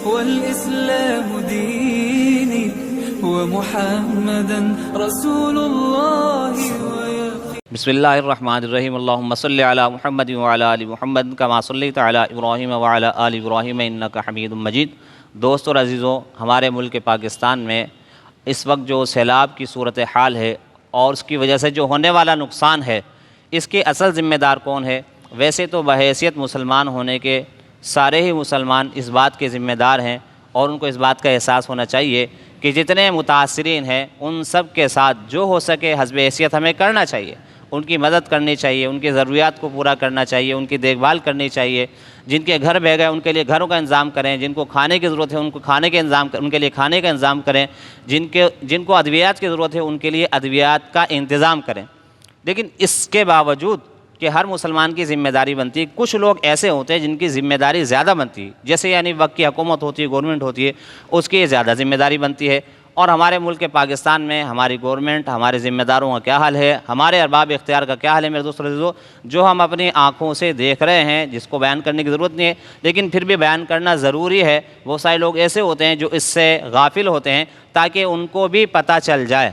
والإسلام ديني ومحمدا رسول الله ويقين. بسم اللہ الرحمن الرحیم اللہم صلی علی محمد وعلی آل محمد کما صلیت علی ابراہیم وعلی آل ابراہیم انک حمید مجید. دوستو اور عزیزو، ہمارے ملک پاکستان میں اس وقت جو سیلاب کی صورتحال ہے اور اس کی وجہ سے جو ہونے والا نقصان ہے، اس کے اصل ذمہ دار کون ہے؟ ویسے تو بحیثیت مسلمان ہونے کے سارے ہی مسلمان اس بات کے ذمہ دار ہیں، اور ان کو اس بات کا احساس ہونا چاہیے کہ جتنے متاثرین ہیں ان سب کے ساتھ جو ہو سکے حسب حیثیت ہمیں کرنا چاہیے. ان کی مدد کرنی چاہیے، ان کی ضروریات کو پورا کرنا چاہیے، ان کی دیکھ بھال کرنی چاہیے. جن کے گھر بہ گئے ان کے لیے گھروں کا انتظام کریں، جن کو کھانے کی ضرورت ہے ان کو ان کے لیے کھانے کا انتظام کریں، جن کو ادویات کی ضرورت ہے ان کے لیے ادویات کا انتظام کریں. لیکن اس کے باوجود کہ ہر مسلمان کی ذمہ داری بنتی ہے، کچھ لوگ ایسے ہوتے ہیں جن کی ذمہ داری زیادہ بنتی ہے، جیسے یعنی وقت کی حکومت ہوتی ہے، گورنمنٹ ہوتی ہے، اس کی زیادہ ذمہ داری بنتی ہے. اور ہمارے ملک پاکستان میں ہماری گورنمنٹ، ہمارے ذمہ داروں کا کیا حال ہے، ہمارے ارباب اختیار کا کیا حال ہے میرے دوستو عزیزو، جو ہم اپنی آنکھوں سے دیکھ رہے ہیں، جس کو بیان کرنے کی ضرورت نہیں ہے لیکن پھر بھی بیان کرنا ضروری ہے. وہ سارے لوگ ایسے ہوتے ہیں جو اس سے غافل ہوتے ہیں، تاکہ ان کو بھی پتہ چل جائے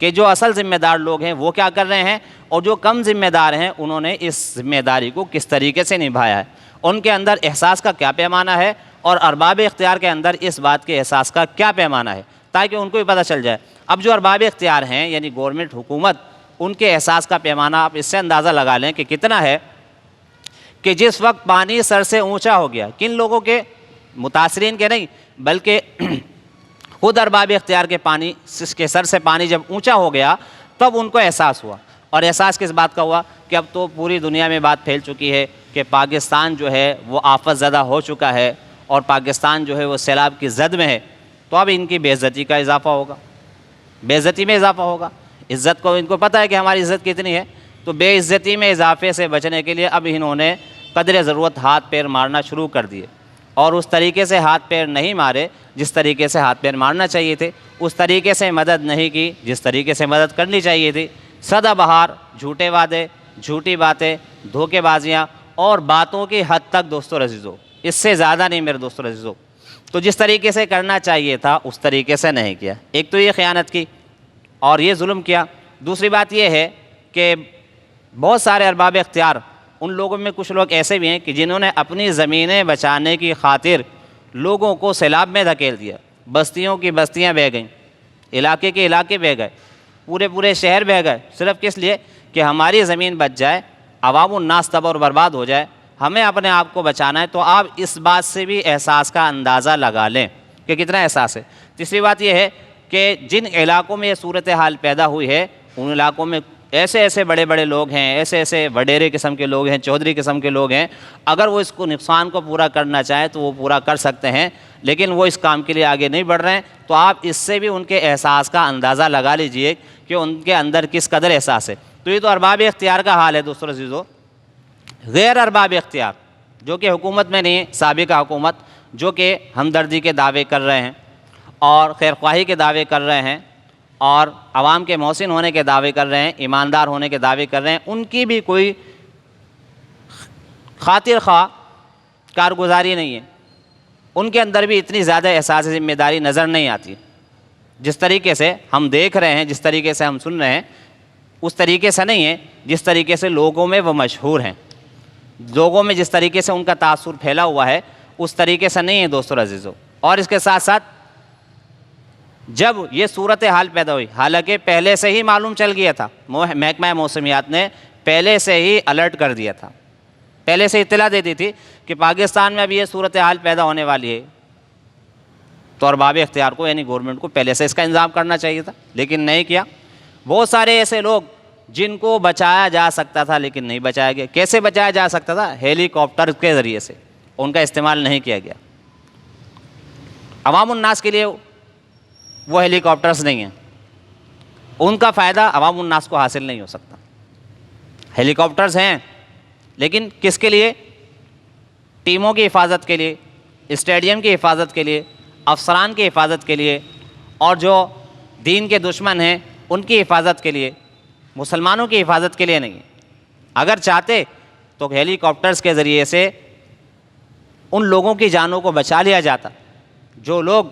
کہ جو اصل ذمہ دار لوگ ہیں وہ کیا کر رہے ہیں، اور جو کم ذمہ دار ہیں انہوں نے اس ذمہ داری کو کس طریقے سے نبھایا ہے، ان کے اندر احساس کا کیا پیمانہ ہے، اور ارباب اختیار کے اندر اس بات کے احساس کا کیا پیمانہ ہے، تاکہ ان کو بھی پتہ چل جائے. اب جو ارباب اختیار ہیں یعنی گورنمنٹ، حکومت، ان کے احساس کا پیمانہ آپ اس سے اندازہ لگا لیں کہ کتنا ہے کہ جس وقت پانی سر سے اونچا ہو گیا، کن لوگوں کے؟ متاثرین کے نہیں، بلکہ خود ارباب اختیار کے سر سے پانی جب اونچا ہو گیا تب ان کو احساس ہوا. اور احساس کس بات کا ہوا کہ اب تو پوری دنیا میں بات پھیل چکی ہے کہ پاکستان جو ہے وہ آفت زدہ ہو چکا ہے، اور پاکستان جو ہے وہ سیلاب کی زد میں ہے. تو اب ان کی بے عزتی کا اضافہ ہوگا، بے عزتی میں اضافہ ہوگا. عزت کو ان کو پتہ ہے کہ ہماری عزت کتنی ہے، تو بے عزتی میں اضافے سے بچنے کے لیے اب انہوں نے قدر ضرورت ہاتھ پیر مارنا شروع کر دیے، اور اس طریقے سے ہاتھ پیر نہیں مارے جس طریقے سے ہاتھ پیر مارنا چاہیے تھے، اس طریقے سے مدد نہیں کی جس طریقے سے مدد کرنی چاہیے تھی. سدا بہار، جھوٹے وعدے، جھوٹی باتیں، دھوکے بازیاں اور باتوں کی حد تک دوستو عزیزو، اس سے زیادہ نہیں میرے دوستو عزیزو. تو جس طریقے سے کرنا چاہیے تھا اس طریقے سے نہیں کیا. ایک تو یہ خیانت کی اور یہ ظلم کیا. دوسری بات یہ ہے کہ بہت سارے ارباب اختیار، ان لوگوں میں کچھ لوگ ایسے بھی ہیں کہ جنہوں نے اپنی زمینیں بچانے کی خاطر لوگوں کو سیلاب میں دھکیل دیا. بستیوں کی بستیاں بہہ گئیں، علاقے کے علاقے بہہ گئے، پورے شہر بہہ گئے، صرف کس لیے کہ ہماری زمین بچ جائے، عوام الناس تباہ اور برباد ہو جائے، ہمیں اپنے آپ کو بچانا ہے. تو آپ اس بات سے بھی احساس کا اندازہ لگا لیں کہ کتنا احساس ہے. تیسری بات یہ ہے کہ جن علاقوں میں یہ صورتحال پیدا ہوئی ہے ان علاقوں میں ایسے بڑے بڑے لوگ ہیں، ایسے وڈیرے قسم کے لوگ ہیں، چودھری قسم کے لوگ ہیں، اگر وہ اس کو نقصان کو پورا کرنا چاہیں تو وہ پورا کر سکتے ہیں، لیکن وہ اس کام کے لیے آگے نہیں بڑھ رہے ہیں. تو آپ اس سے بھی ان کے احساس کا اندازہ لگا لیجئے کہ ان کے اندر کس قدر احساس ہے. تو یہ تو ارباب اختیار کا حال ہے دوستو عزیزو. غیر ارباب اختیار جو کہ حکومت میں نہیں، سابقہ حکومت، جو کہ ہمدردی کے دعوے کر رہے ہیں اور خیرخواہی کے دعوے کر رہے ہیں اور عوام کے محسن ہونے کے دعوے کر رہے ہیں، ایماندار ہونے کے دعوے کر رہے ہیں، ان کی بھی کوئی خاطر خواہ کارگزاری نہیں ہے. ان کے اندر بھی اتنی زیادہ احساس ذمہ داری نظر نہیں آتی. جس طریقے سے ہم دیکھ رہے ہیں، جس طریقے سے ہم سن رہے ہیں، اس طریقے سے نہیں ہے جس طریقے سے لوگوں میں وہ مشہور ہیں، لوگوں میں جس طریقے سے ان کا تاثر پھیلا ہوا ہے اس طریقے سے نہیں ہے دوستو عزیزو. اور اس کے ساتھ ساتھ جب یہ صورتحال پیدا ہوئی، حالانکہ پہلے سے ہی معلوم چل گیا تھا، محکمہ موسمیات نے پہلے سے ہی الرٹ کر دیا تھا، پہلے سے اطلاع دے دی تھی کہ پاکستان میں اب یہ صورتحال پیدا ہونے والی ہے. تو ارباب اختیار کو یعنی گورنمنٹ کو پہلے سے اس کا انتظام کرنا چاہیے تھا، لیکن نہیں کیا. بہت سارے ایسے لوگ جن کو بچایا جا سکتا تھا لیکن نہیں بچایا گیا. کیسے بچایا جا سکتا تھا؟ ہیلی کاپٹر کے ذریعے سے، ان کا استعمال نہیں کیا گیا. عوام الناس کے لیے وہ ہیلی کاپٹرز نہیں ہیں، ان کا فائدہ عوام الناس کو حاصل نہیں ہو سکتا. ہیلی کاپٹرز ہیں لیکن کس کے لیے؟ ٹیموں کی حفاظت کے لیے، اسٹیڈیم کی حفاظت کے لیے، افسران کی حفاظت کے لیے، اور جو دین کے دشمن ہیں ان کی حفاظت کے لیے، مسلمانوں کی حفاظت کے لیے نہیں. اگر چاہتے تو ہیلی کاپٹرز کے ذریعے سے ان لوگوں کی جانوں کو بچا لیا جاتا، جو لوگ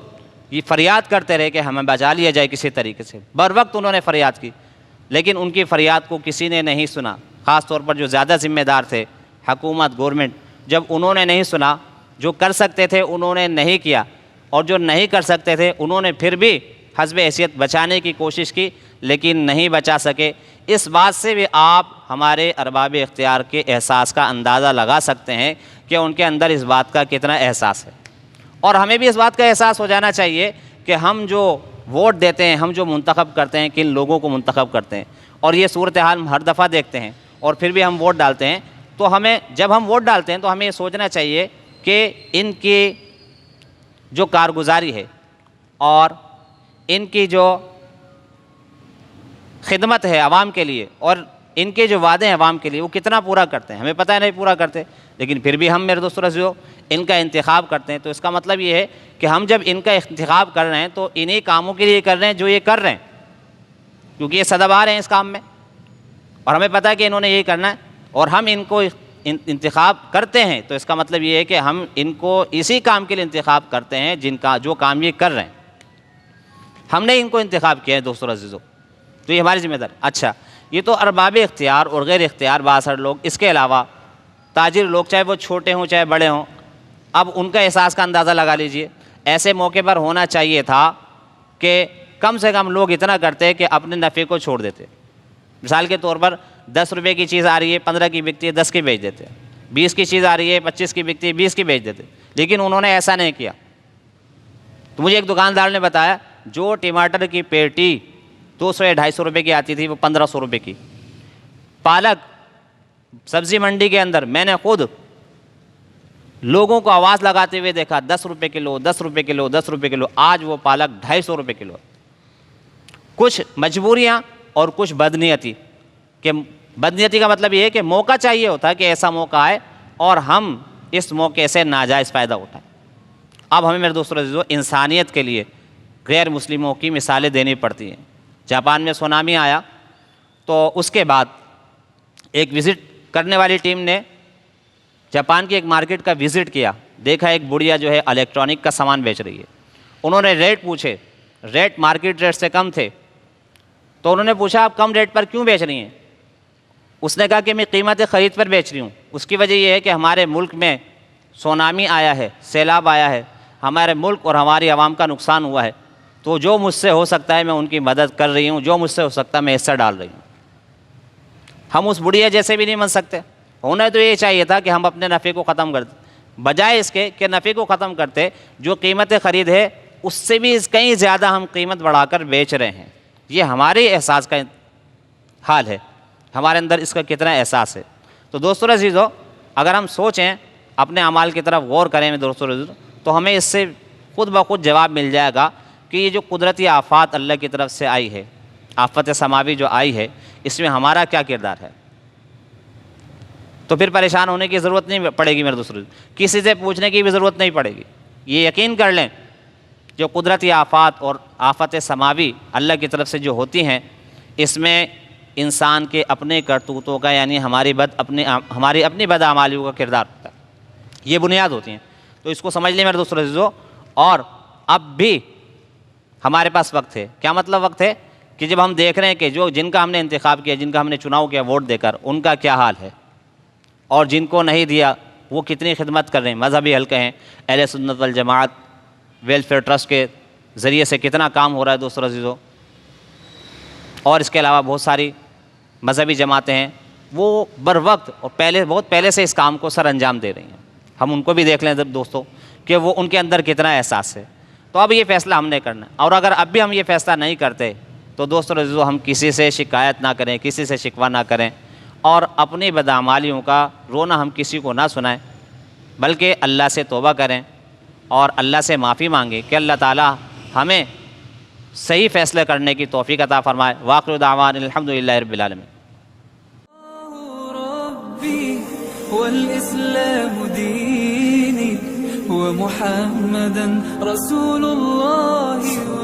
یہ فریاد کرتے رہے کہ ہمیں بچا لیا جائے کسی طریقے سے، بر وقت انہوں نے فریاد کی، لیکن ان کی فریاد کو کسی نے نہیں سنا، خاص طور پر جو زیادہ ذمہ دار تھے، حکومت، گورنمنٹ، جب انہوں نے نہیں سنا، جو کر سکتے تھے انہوں نے نہیں کیا، اور جو نہیں کر سکتے تھے انہوں نے پھر بھی حسب حیثیت بچانے کی کوشش کی لیکن نہیں بچا سکے۔ اس بات سے بھی آپ ہمارے ارباب اختیار کے احساس کا اندازہ لگا سکتے ہیں کہ ان کے اندر اس بات کا کتنا احساس ہے، اور ہمیں بھی اس بات کا احساس ہو جانا چاہیے کہ ہم جو ووٹ دیتے ہیں، ہم جو منتخب کرتے ہیں، کن لوگوں کو منتخب کرتے ہیں، اور یہ صورتحال ہم ہر دفعہ دیکھتے ہیں اور پھر بھی ہم ووٹ ڈالتے ہیں، تو ہمیں جب ہم ووٹ ڈالتے ہیں تو ہمیں یہ سوچنا چاہیے کہ ان کی جو کارگزاری ہے اور ان کی جو خدمت ہے عوام کے لیے اور ان کے جو وعدے ہیں عوام کے لیے وہ کتنا پورا کرتے ہیں، ہمیں پتہ ہے نہیں پورا کرتے، لیکن پھر بھی ہم میرے دوستو عزیزو ان کا انتخاب کرتے ہیں۔ تو اس کا مطلب یہ ہے کہ ہم جب ان کا انتخاب کر رہے ہیں تو انہی کاموں کے لیے کر رہے ہیں جو یہ کر رہے ہیں، کیونکہ یہ سدبار ہیں اس کام میں اور ہمیں پتہ ہے کہ انہوں نے یہی کرنا ہے، اور ہم ان کو انتخاب کرتے ہیں تو اس کا مطلب یہ ہے کہ ہم ان کو اسی کام کے لیے انتخاب کرتے ہیں جو کام یہ کر رہے ہیں، ہم نے ان کو انتخاب کیا ہے دوستو عزیزو، تو یہ ہماری ذمہ داری۔ اچھا، یہ تو ارباب اختیار اور غیر اختیار بااثر لوگ، اس کے علاوہ تاجر لوگ، چاہے وہ چھوٹے ہوں چاہے بڑے ہوں، اب ان کا احساس کا اندازہ لگا لیجئے۔ ایسے موقع پر ہونا چاہیے تھا کہ کم سے کم لوگ اتنا کرتے کہ اپنے نفع کو چھوڑ دیتے۔ مثال کے طور پر 10 روپے کی چیز آ رہی ہے، 15 کی بکتی ہے، 10 کی بیچ دیتے، 20 کی چیز آ رہی ہے، 25 کی بکتی ہے، 20 کی بیچ دیتے، لیکن انہوں نے ایسا نہیں کیا۔ تو مجھے ایک دکاندار نے بتایا جو ٹماٹر کی پیٹی 200 یا 250 روپے کی آتی تھی وہ 1500 روپے کی، پالک سبزی منڈی کے اندر میں نے خود لوگوں کو آواز لگاتے ہوئے دیکھا 10 روپے کلو، 10 روپے کلو، 10 روپے کلو، آج وہ پالک 250 روپے کلو۔ کچھ مجبوریاں اور کچھ بدنیتی، کہ بدنیتی کا مطلب یہ ہے کہ موقع چاہیے ہوتا ہے کہ ایسا موقع آئے اور ہم اس موقع سے ناجائز فائدہ اٹھائیں۔ اب ہمیں میرے دوستو عزیزو انسانیت کے لیے غیر مسلموں کی مثالیں دینی پڑتی ہیں۔ جاپان میں سونامی آیا تو اس کے بعد ایک وزٹ کرنے والی ٹیم نے جاپان کی ایک مارکیٹ کا وزٹ کیا، دیکھا ایک بڑھیا جو ہے الیکٹرانک کا سامان بیچ رہی ہے، انہوں نے ریٹ پوچھے، ریٹ مارکیٹ ریٹ سے کم تھے، تو انہوں نے پوچھا آپ کم ریٹ پر کیوں بیچ رہی ہیں؟ اس نے کہا کہ میں قیمت خرید پر بیچ رہی ہوں، اس کی وجہ یہ ہے کہ ہمارے ملک میں سونامی آیا ہے، سیلاب آیا ہے، ہمارے ملک اور ہماری عوام کا نقصان ہوا ہے، تو جو مجھ سے ہو سکتا ہے میں ان کی مدد کر رہی ہوں، جو مجھ سے ہو سکتا ہے میں حصہ ڈال رہی ہوں۔ ہم اس بڑھیا جیسے بھی نہیں بن سکتے، ہونا تو یہ چاہیے تھا کہ ہم اپنے نفع کو ختم کر دیں، بجائے اس کے کہ نفع کو ختم کرتے جو قیمت خرید ہے اس سے بھی کہیں زیادہ ہم قیمت بڑھا کر بیچ رہے ہیں۔ یہ ہمارے احساس کا حال ہے، ہمارے اندر اس کا کتنا احساس ہے۔ تو دوستو عزیزو اگر ہم سوچیں، اپنے اعمال کی طرف غور کریں دوستو عزیزو، تو ہمیں اس سے خود بخود جواب مل جائے گا کہ یہ جو قدرتی آفات اللہ کی طرف سے آئی ہے، آفت سماوی جو آئی ہے، اس میں ہمارا کیا کردار ہے۔ تو پھر پریشان ہونے کی ضرورت نہیں پڑے گی میرے دوستو، کسی سے پوچھنے کی بھی ضرورت نہیں پڑے گی۔ یہ یقین کر لیں جو قدرتی آفات اور آفت سماوی اللہ کی طرف سے جو ہوتی ہیں، اس میں انسان کے اپنے کرتوتوں کا، یعنی ہماری اپنی بدعمالیوں کا کردار ہوتا ہے، یہ بنیاد ہوتی ہیں۔ تو اس کو سمجھ لیں میرے دوستو عزیزو، اور اب بھی ہمارے پاس وقت ہے۔ کیا مطلب وقت ہے؟ کہ جب ہم دیکھ رہے ہیں کہ جن کا ہم نے انتخاب کیا، جن کا ہم نے چناؤ کیا ووٹ دے کر، ان کا کیا حال ہے، اور جن کو نہیں دیا وہ کتنی خدمت کر رہے ہیں، مذہبی حلقے ہیں، اہل سنت والجماعت ویلفیئر ٹرسٹ کے ذریعے سے کتنا کام ہو رہا ہے دوستو عزیزو، اور اس کے علاوہ بہت ساری مذہبی جماعتیں ہیں، وہ بر وقت اور بہت پہلے سے اس کام کو سر انجام دے رہی ہیں۔ ہم ان کو بھی دیکھ لیں دوستو کہ وہ ان کے اندر کتنا احساس ہے۔ تو اب یہ فیصلہ ہم نے کرنا ہے، اور اگر اب بھی ہم یہ فیصلہ نہیں کرتے تو دوستو عزیزو ہم کسی سے شکایت نہ کریں، کسی سے شکوہ نہ کریں، اور اپنی بدعمالیوں کا رونا ہم کسی کو نہ سنائیں، بلکہ اللہ سے توبہ کریں اور اللہ سے معافی مانگیں کہ اللہ تعالی ہمیں صحیح فیصلے کرنے کی توفیق عطا فرمائے۔ وآخر دعوانا الحمدللہ رب العالمین۔ ربي والإسلام ديني ومحمدا رسول الله